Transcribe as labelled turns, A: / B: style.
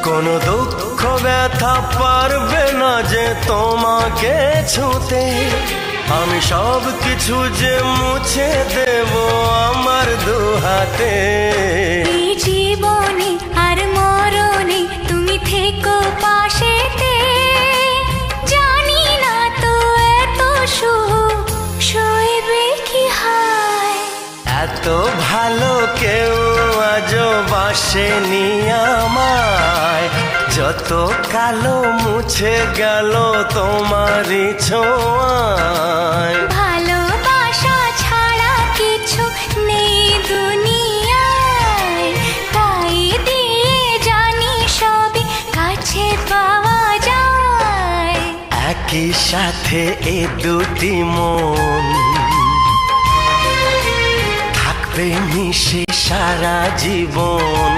A: কোনো দুঃখ ব্যথা পারবে না যে তোমাকে ছুঁতে। আমি সব কিছু যে মুছে দেব আমার দুহাতে।
B: এই জীবনে আর মরণে তুমি থেকো পাশেতে। জানি না তো এত সুখ সইবে কি হয়।
A: এত ভালো কেউ আজও বাসেনি আমায়। যত কালো মুছে গেল তোমারই ছোঁয়ায়।
B: ভালোবাসা ছাড়া কিছু নেই দুনিয়ায়। তাই দিয়ে জানি সবই কাছে পাওয়া যায়।
A: একই সাথে এ দুটি মন থাকবে মিশে সারা জীবন।